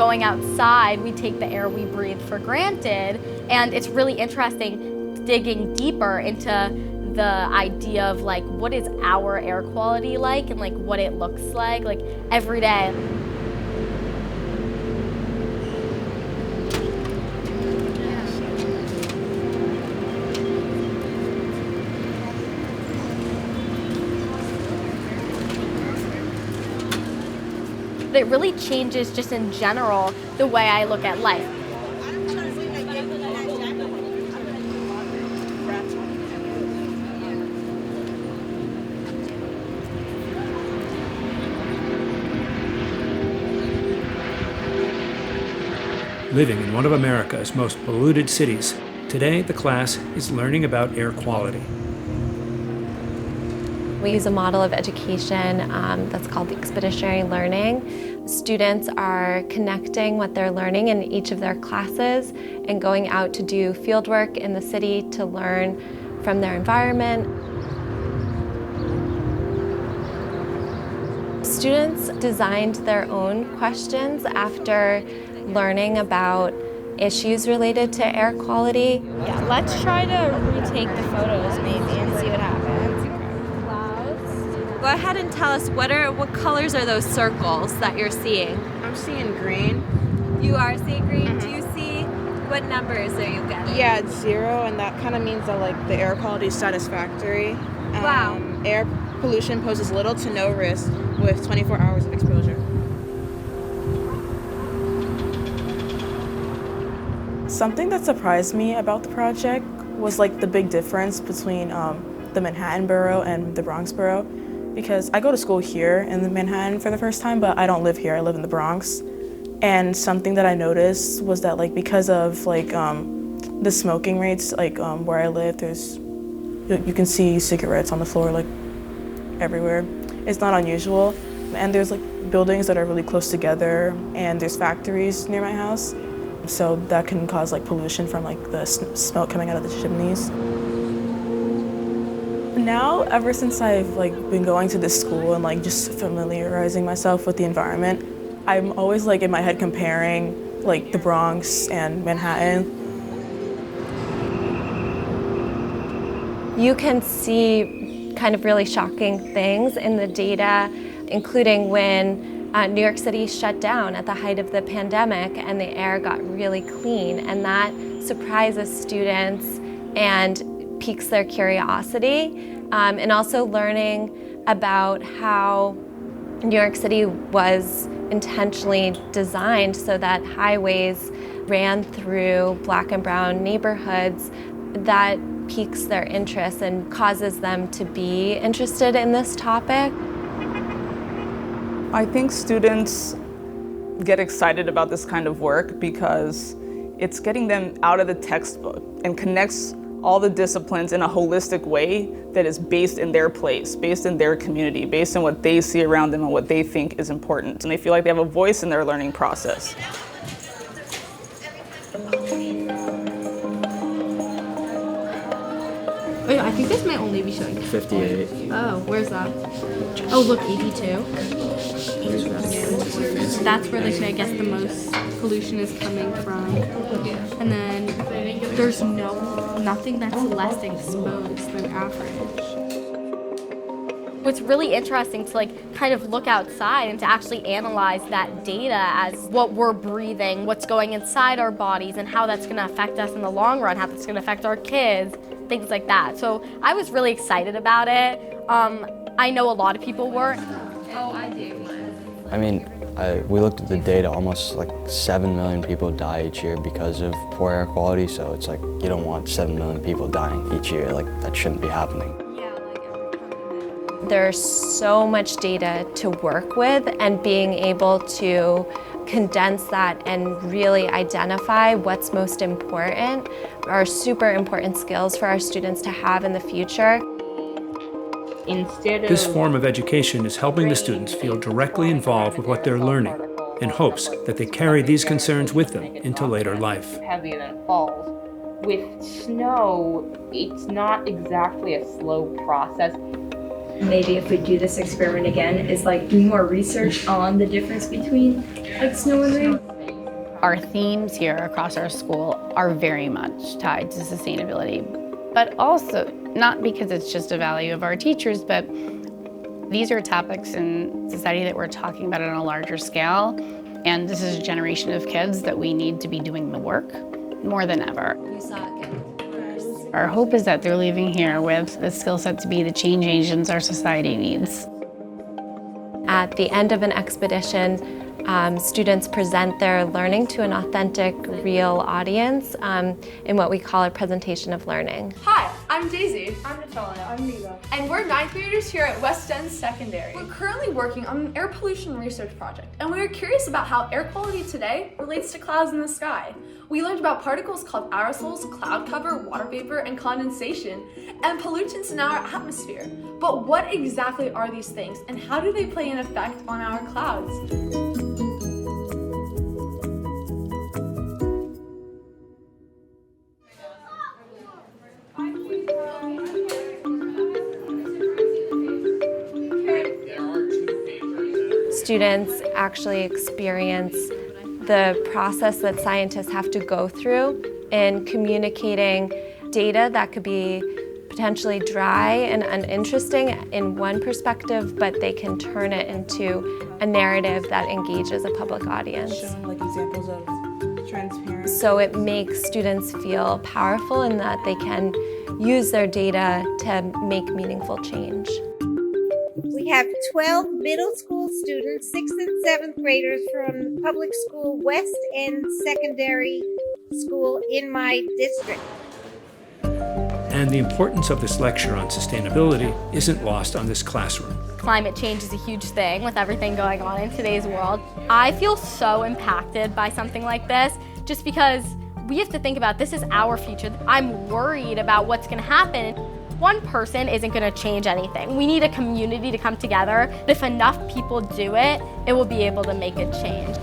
going outside, we take the air we breathe for granted, and it's really interesting digging deeper into the idea of like what is our air quality like and like what it looks like every day. It really changes just in general the way I look at life. Living in one of America's most polluted cities, today the class is learning about air quality. We use a model of education that's called expeditionary learning. Students are connecting what they're learning in each of their classes and going out to do fieldwork in the city to learn from their environment. Students designed their own questions after learning about issues related to air quality. Yeah, let's try to retake the photos maybe and see what happens. Go ahead and tell us what colors are those circles that you're seeing? I'm seeing green. You are seeing green. Do you see what numbers are you getting? Yeah, it's 0, and that kind of means that like the air quality is satisfactory. Wow. Air pollution poses little to no risk with 24 hours of exposure. Something that surprised me about the project was like the big difference between the Manhattan borough and the Bronx borough, because I go to school here in the Manhattan for the first time, but I don't live here, I live in the Bronx. And something that I noticed was that like because of like the smoking rates, like where I live, you can see cigarettes on the floor like everywhere. It's not unusual. And there's like buildings that are really close together, and there's factories near my house. So that can cause like pollution from like the smoke coming out of the chimneys. Now, ever since I've like been going to this school and like just familiarizing myself with the environment, I'm always like in my head comparing like the Bronx and Manhattan. You can see kind of really shocking things in the data, including when New York City shut down at the height of the pandemic and the air got really clean, and that surprises students and piques their curiosity, and also learning about how New York City was intentionally designed so that highways ran through Black and brown neighborhoods. That piques their interest and causes them to be interested in this topic. I think students get excited about this kind of work because it's getting them out of the textbook and connects all the disciplines in a holistic way that is based in their place, based in their community, based on what they see around them and what they think is important. And they feel like they have a voice in their learning process. Wait, I think this might only be showing 58. Oh, where's that? Oh, look, 82. That's where, like, I guess the most pollution is coming from. And then there's nothing that's less exposed than average. It's really interesting to like kind of look outside and to actually analyze that data as what we're breathing, what's going inside our bodies, and how that's gonna affect us in the long run, how that's gonna affect our kids, things like that. So I was really excited about it. I know a lot of people were. Oh, I do. I mean, we looked at the data, almost like 7 million people die each year because of poor air quality, so it's like you don't want 7 million people dying each year, like that shouldn't be happening. There's so much data to work with, and being able to condense that and really identify what's most important are super important skills for our students to have in the future. This form of education is helping the students feel directly involved with what they're learning, in hopes that they carry these concerns with them into later life. Heavy and it falls. With snow, it's not exactly a slow process. Maybe if we do this experiment again, is like do more research on the difference between like snow and rain. Our themes here across our school are very much tied to sustainability, but also not because it's just a value of our teachers, but these are topics in society that we're talking about on a larger scale, and this is a generation of kids that we need to be doing the work more than ever. Our hope is that they're leaving here with the skill set to be the change agents our society needs. At the end of an expedition, students present their learning to an authentic, real audience in what we call a presentation of learning. Hi, I'm Daisy. I'm Natalia. I'm Neva. And we're 9th graders here at West End Secondary. We're currently working on an air pollution research project, and we were curious about how air quality today relates to clouds in the sky. We learned about particles called aerosols, cloud cover, water vapor, and condensation, and pollutants in our atmosphere. But what exactly are these things, and how do they play an effect on our clouds? Students actually experience the process that scientists have to go through in communicating data that could be potentially dry and uninteresting in one perspective, but they can turn it into a narrative that engages a public audience. Showing like examples of transparency. So it makes students feel powerful in that they can use their data to make meaningful change. We have 12 middle school students, 6th and 7th graders from public school West End Secondary School in my district. And the importance of this lecture on sustainability isn't lost on this classroom. Climate change is a huge thing with everything going on in today's world. I feel so impacted by something like this just because we have to think about this is our future. I'm worried about what's going to happen. One person isn't going to change anything. We need a community to come together. If enough people do it, it will be able to make a change.